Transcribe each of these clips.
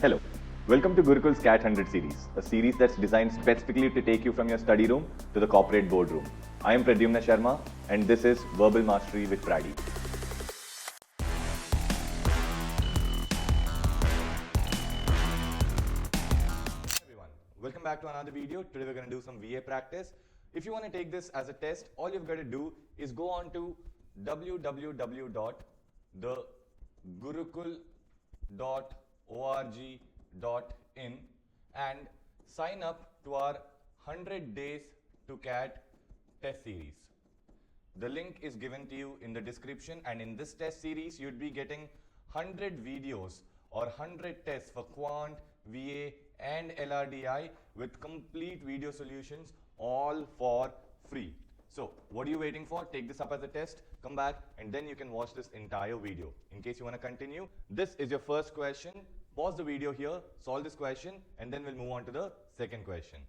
Hello, welcome to Gurukul's Cat 100 series, a series that's designed specifically to take you from your study room to the corporate boardroom. I am Prady Sharma and this is Verbal Mastery with Prady. Everyone, welcome back to another video. Today we're going to do some VA practice. If you want to take this as a test, all you've got to do is go on to www.gurukul.org.in and sign up to our 100 days to cat test series. The link is given to you in the description, and in this test series you'd be getting 100 videos or 100 tests for quant, VA and LRDI with complete video solutions, all for free. So what are you waiting for? Take this up as a test, come back, and then you can watch this entire video. In case you want to continue, this is your first question. Pause the video here, solve this question, and then we'll move on to the second question.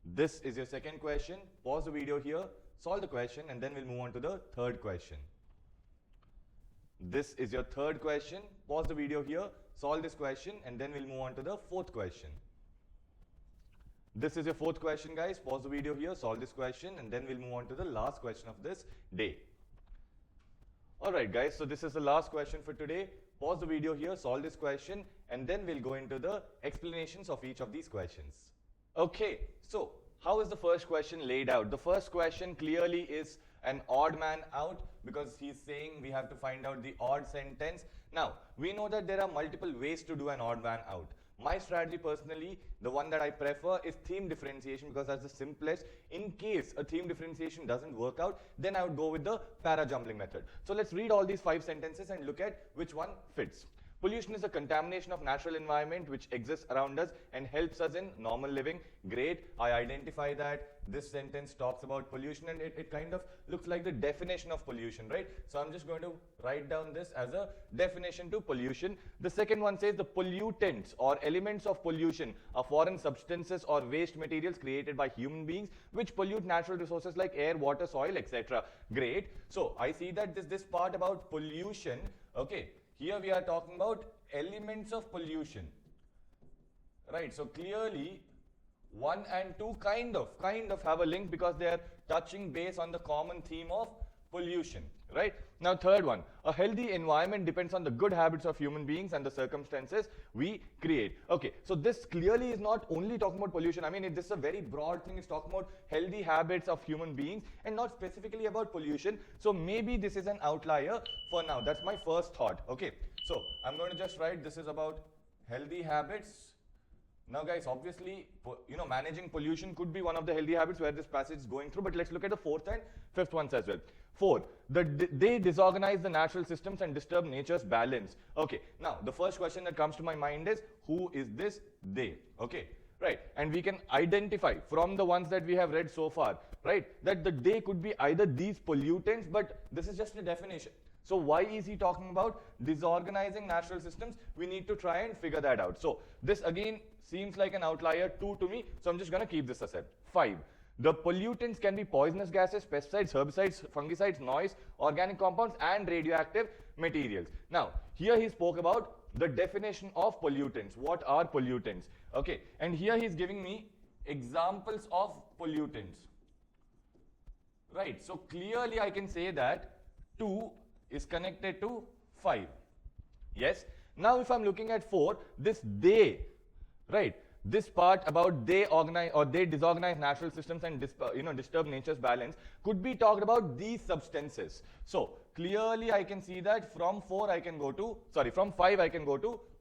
This is your second question. Pause the video here, solve the question, and then we'll move on to the third question. This is your third question. Pause the video here, solve this question, and then we'll move on to the fourth question. This is your fourth question, guys. Pause the video here, solve this question, and then we'll move on to the last question of this day. Alright guys, so this is the last question for today. Pause the video here, solve this question, and then we'll go into the explanations of each of these questions. Okay, so how is the first question laid out? The first question clearly is an odd man out because he's saying we have to find out the odd sentence. Now, we know that there are multiple ways to do an odd man out. My strategy personally, the one that I prefer, is theme differentiation because that's the simplest. In case a theme differentiation doesn't work out, then I would go with the para-jumbling method. So let's read all these 5 sentences and look at which one fits. Pollution is a contamination of natural environment which exists around us and helps us in normal living. Great, I identify that. This sentence talks about pollution and it kind of looks like the definition of pollution, right? So I'm just going to write down this as a definition to pollution. The second one says the pollutants or elements of pollution are foreign substances or waste materials created by human beings which pollute natural resources like air, water, soil, etc. Great. So I see that this part about pollution, okay. Here we are talking about elements of pollution, right? So clearly 1 and 2 kind of have a link because they are touching base on the common theme of pollution, right? Now third one, a healthy environment depends on the good habits of human beings and the circumstances we create. Okay, so this clearly is not only talking about pollution. I mean, this is a very broad thing. It's talking about healthy habits of human beings and not specifically about pollution. So maybe this is an outlier for now. That's my first thought. Okay, so I'm going to just write this is about healthy habits. Now guys, obviously, managing pollution could be one of the healthy habits where this passage is going through, but let's look at the fourth and fifth ones as well. 4, they disorganize the natural systems and disturb nature's balance. Okay, now the first question that comes to my mind is, who is this they? Okay, right, and we can identify from the ones that we have read so far, right, that the they could be either these pollutants, but this is just a definition. So why is he talking about disorganizing natural systems? We need to try and figure that out. So this again seems like an outlier 2 to me, so I'm just going to keep this aside. 5. The pollutants can be poisonous gases, pesticides, herbicides, fungicides, noise, organic compounds, and radioactive materials. Now, here he spoke about the definition of pollutants. What are pollutants? Okay, and here he's giving me examples of pollutants. Right, so clearly I can say that 2 is connected to 5. Yes, now if I'm looking at 4, this they, right, this part about they organize or they disorganize natural systems and disturb nature's balance could be talked about these substances. So clearly I can see that from 5 I can go to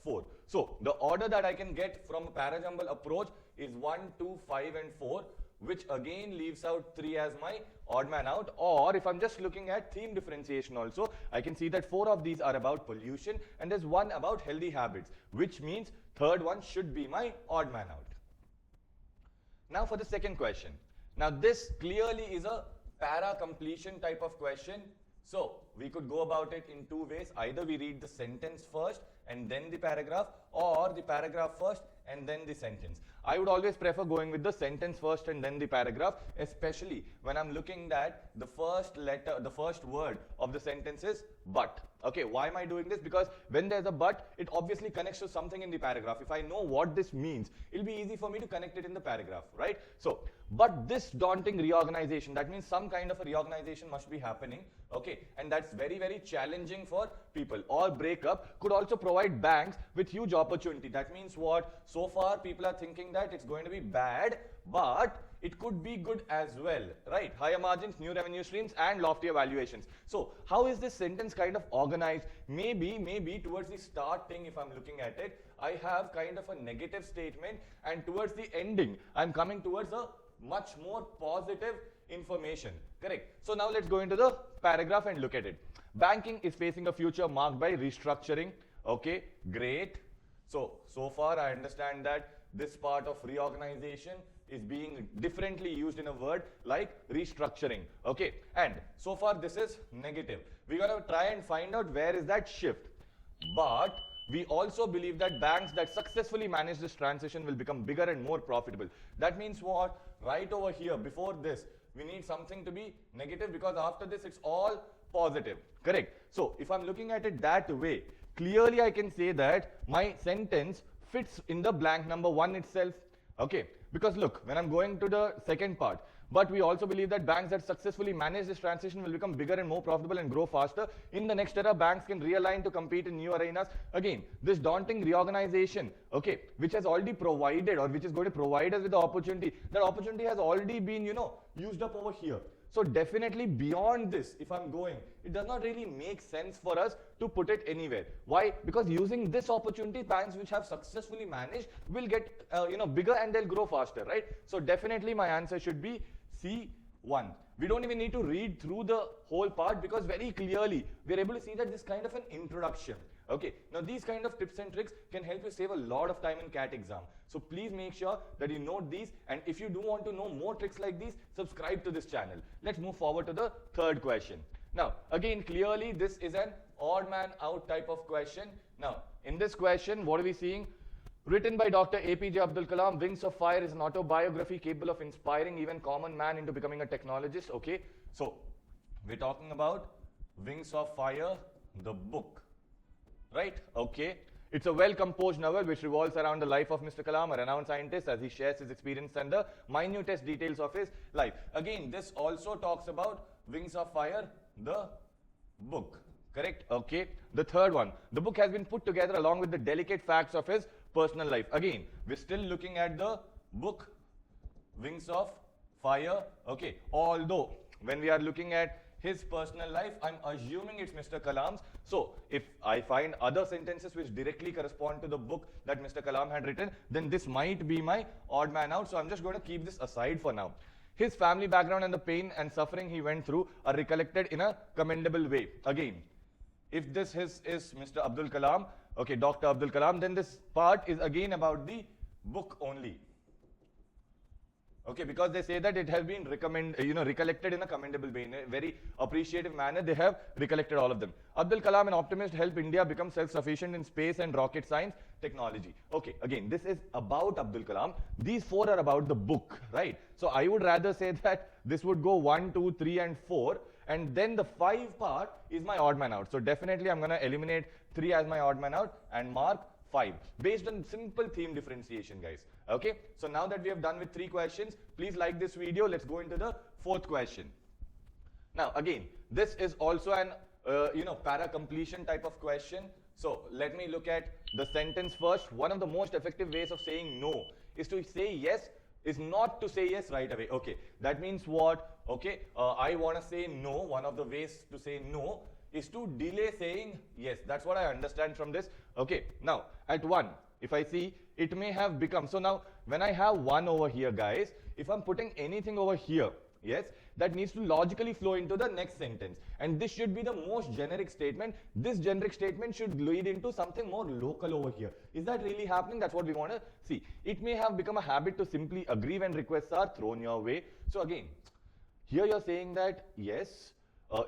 4. So the order that I can get from a ParaJumble approach is 1, 2, 5 and 4, which again leaves out 3 as my odd man out. Or if I'm just looking at theme differentiation also, I can see that 4 of these are about pollution and there's 1 about healthy habits, which means third one should be my odd man out. Now for the second question. Now this clearly is a para completion type of question. So we could go about it in two ways. Either we read the sentence first and then the paragraph, or the paragraph first and then the sentence. I would always prefer going with the sentence first and then the paragraph, especially when I'm looking at the first letter, the first word of the sentence is but. Okay, why am I doing this? Because when there's a but, it obviously connects to something in the paragraph. If I know what this means, it'll be easy for me to connect it in the paragraph, right? So, but this daunting reorganization, that means some kind of a reorganization must be happening, okay? And that's very, very challenging for people. Or breakup could also provide banks with huge opportunity. That means what? So far, people are thinking that it's going to be bad, but it could be good as well, right? Higher margins, new revenue streams, and loftier valuations. So how is this sentence kind of organized? Maybe towards the starting, if I'm looking at it, I have kind of a negative statement, and towards the ending, I'm coming towards a much more positive information, correct? So now let's go into the paragraph and look at it. Banking is facing a future marked by restructuring. Okay, great. So far I understand that this part of reorganization is being differently used in a word like restructuring, okay? And so far this is negative. We're gonna try and find out where is that shift. But we also believe that banks that successfully manage this transition will become bigger and more profitable. That means what? Right over here, before this, we need something to be negative, because after this it's all positive, correct? So if I'm looking at it that way, clearly I can say that my sentence fits in the blank number 1 itself, okay? Because look, when I'm going to the second part, but we also believe that banks that successfully manage this transition will become bigger and more profitable and grow faster. In the next era, banks can realign to compete in new arenas. Again, this daunting reorganization, okay, which has already provided, or which is going to provide us with the opportunity, that opportunity has already been, used up over here. So definitely beyond this, if I'm going, it does not really make sense for us to put it anywhere. Why? Because using this opportunity, banks which have successfully managed will get bigger and they'll grow faster, right? So definitely my answer should be C1. We don't even need to read through the whole part, because very clearly we're able to see that this kind of an introduction. Okay, now these kind of tips and tricks can help you save a lot of time in CAT exam. So please make sure that you note these, and if you do want to know more tricks like these, subscribe to this channel. Let's move forward to the third question. Now, again, clearly this is an odd man out type of question. Now, in this question, what are we seeing? Written by Dr. APJ Abdul Kalam, Wings of Fire is an autobiography capable of inspiring even common man into becoming a technologist. Okay, so we're talking about Wings of Fire, the book. Right? Okay. It's a well-composed novel which revolves around the life of Mr. Kalam, a renowned scientist, as he shares his experience and the minutest details of his life. Again, this also talks about Wings of Fire, the book. Correct? Okay. The third one, the book has been put together along with the delicate facts of his personal life. Again, we're still looking at the book, Wings of Fire. Okay. Although, when we are looking at his personal life, I'm assuming it's Mr. Kalam's. So if I find other sentences which directly correspond to the book that Mr. Kalam had written, then this might be my odd man out. So I'm just going to keep this aside for now. His family background and the pain and suffering he went through are recollected in a commendable way. Again, if this is Mr. Abdul Kalam, okay, Dr. Abdul Kalam, then this part is again about the book only. Okay, because they say that it has been recollected in a commendable way, in a very appreciative manner. They have recollected all of them. Abdul Kalam, an optimist, helped India become self-sufficient in space and rocket science technology. Okay, again, this is about Abdul Kalam. These four are about the book, right? So I would rather say that this would go 1, 2, 3, and 4. And then the 5 part is my odd man out. So definitely I'm going to eliminate 3 as my odd man out and mark 5 based on simple theme differentiation, guys. Okay, so now that we have done with 3 questions, please like this video. Let's go into the 4th question. Now again, this is also an para completion type of question. So let me look at the sentence first. One of the most effective ways of saying no is to say yes, is not to say yes right away. Okay, that means what? Okay, I want to say no. One of the ways to say no is to delay saying yes. That's what I understand from this. Okay, now at 1, if I see, it may have become, so now when I have 1 over here, guys, if I'm putting anything over here, yes, that needs to logically flow into the next sentence, and this should be the most generic statement. This generic statement should lead into something more local over here. Is that really happening? That's what we want to see. It may have become a habit to simply agree when requests are thrown your way. So again, here you're saying that yes,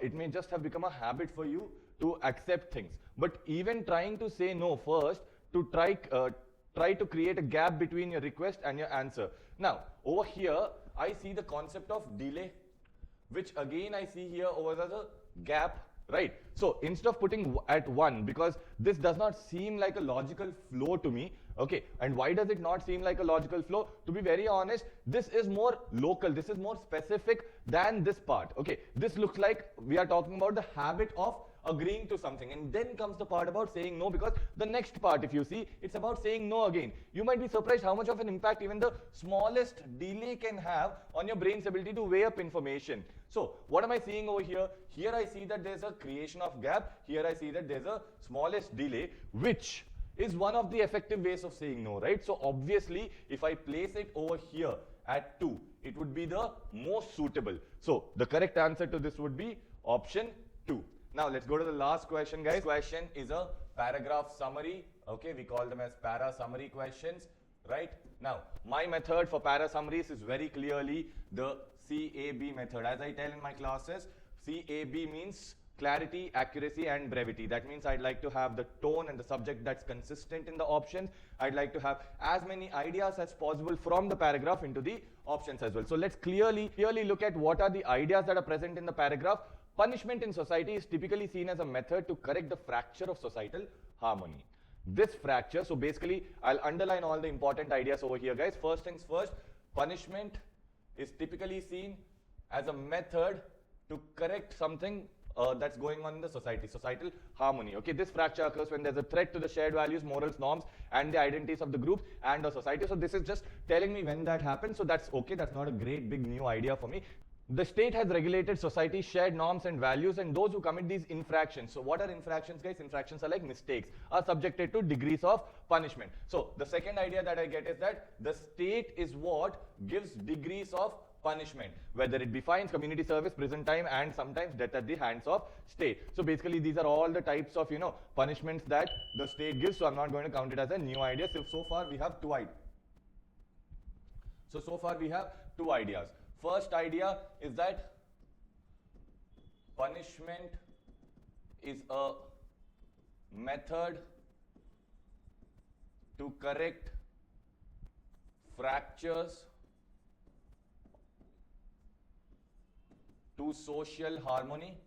it may just have become a habit for you to accept things. But even trying to say no first to try to create a gap between your request and your answer. Now, over here, I see the concept of delay, which again I see here over the gap, right? So instead of putting at 1, because this does not seem like a logical flow to me, okay? And why does it not seem like a logical flow? To be very honest, this is more local, this is more specific than this part, okay? This looks like we are talking about the habit of agreeing to something, and then comes the part about saying no, because the next part, if you see, it's about saying no again. You might be surprised how much of an impact even the smallest delay can have on your brain's ability to weigh up information. So what am I seeing over here? Here I see that there's a creation of gap. Here I see that there's a smallest delay, which is one of the effective ways of saying no, right? So obviously, if I place it over here at 2, it would be the most suitable. So the correct answer to this would be option 2. Now let's go to the last question, guys. This question is a paragraph summary. Okay, we call them as para summary questions, right? Now, my method for para summaries is very clearly the CAB method. As I tell in my classes, CAB means clarity, accuracy, and brevity. That means I'd like to have the tone and the subject that's consistent in the options. I'd like to have as many ideas as possible from the paragraph into the options as well. So let's clearly look at what are the ideas that are present in the paragraph. Punishment in society is typically seen as a method to correct the fracture of societal harmony. This fracture, so basically I'll underline all the important ideas over here, guys. First things first, punishment is typically seen as a method to correct something that's going on in the society, societal harmony. Okay, this fracture occurs when there's a threat to the shared values, morals, norms, and the identities of the group and the society. So this is just telling me when that happens. So that's okay. That's not a great big new idea for me. The state has regulated society's shared norms and values, and those who commit these infractions. So what are infractions, guys? Infractions are like mistakes, are subjected to degrees of punishment. So the second idea that I get is that the state is what gives degrees of punishment, whether it be fines, community service, prison time, and sometimes death at the hands of state. So basically these are all the types of, punishments that the state gives. So I'm not going to count it as a new idea. So far we have two ideas. So far we have two ideas. First idea is that punishment is a method to correct fractures to social harmony.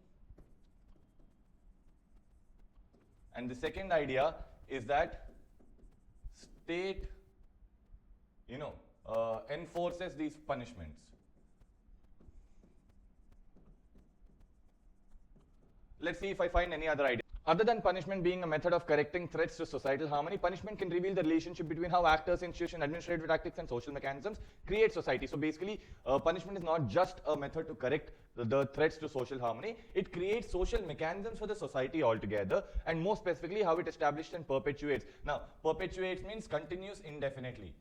And the second idea is that state, enforces these punishments. Let's see if I find any other idea. Other than punishment being a method of correcting threats to societal harmony, punishment can reveal the relationship between how actors, institutions, administrative tactics, and social mechanisms create society. So basically, punishment is not just a method to correct the threats to social harmony. It creates social mechanisms for the society altogether, and more specifically, how it establishes and perpetuates. Now, perpetuates means continues indefinitely.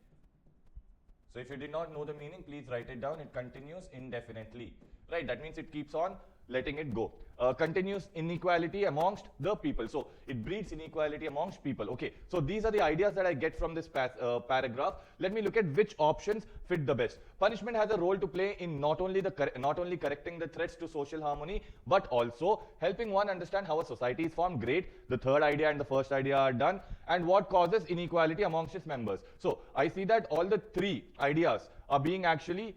So if you did not know the meaning, please write it down. It continues indefinitely, right? That means it keeps on letting it go. Continuous inequality amongst the people. So it breeds inequality amongst people. Okay, so these are the ideas that I get from this paragraph. Let me look at which options fit the best. Punishment has a role to play in not only correcting the threats to social harmony, but also helping one understand how a society is formed. Great. The third idea and the first idea are done. And what causes inequality amongst its members. So I see that all the three ideas are being actually,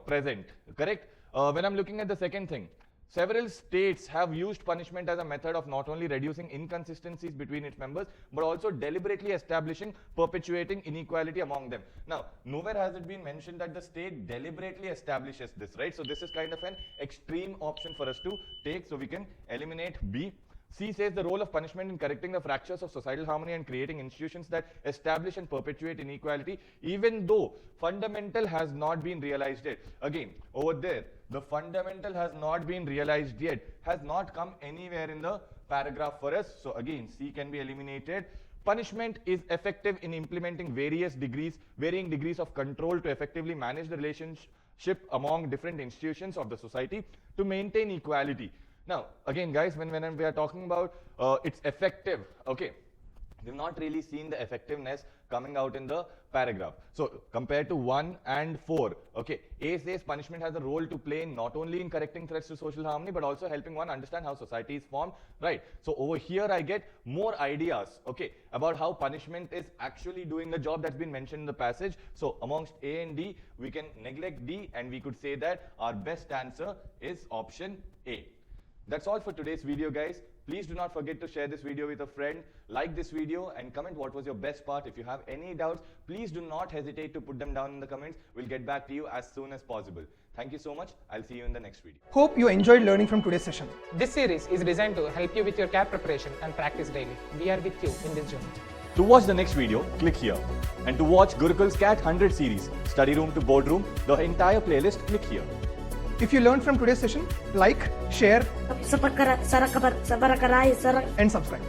present. Correct? When I'm looking at the second thing, several states have used punishment as a method of not only reducing inconsistencies between its members, but also deliberately establishing, perpetuating inequality among them. Now, nowhere has it been mentioned that the state deliberately establishes this, right? So this is kind of an extreme option for us to take, so we can eliminate B. C says the role of punishment in correcting the fractures of societal harmony and creating institutions that establish and perpetuate inequality, even though fundamental has not been realized yet. Again, over there, the fundamental has not been realized yet, has not come anywhere in the paragraph for us. So again, C can be eliminated. Punishment is effective in implementing varying degrees of control to effectively manage the relationship among different institutions of the society to maintain equality. Now, again, guys, when we are talking about it's effective, okay, They've not really seen the effectiveness coming out in the paragraph. So compared to 1 and 4, okay, A says punishment has a role to play not only in correcting threats to social harmony, but also helping one understand how society is formed, right? So over here I get more ideas, okay, about how punishment is actually doing the job that's been mentioned in the passage. So amongst A and D, we can neglect D and we could say that our best answer is option A. That's all for today's video, guys. Please do not forget to share this video with a friend, like this video and comment what was your best part. If you have any doubts, please do not hesitate to put them down in the comments. We'll get back to you as soon as possible. Thank you so much. I'll see you in the next video. Hope you enjoyed learning from today's session. This series is designed to help you with your CAT preparation and practice daily. We are with you in this journey. To watch the next video, click here. And to watch Gurukul's CAT 100 series, study room to boardroom, the entire playlist, click here. If you learned from today's session, like, share, and subscribe.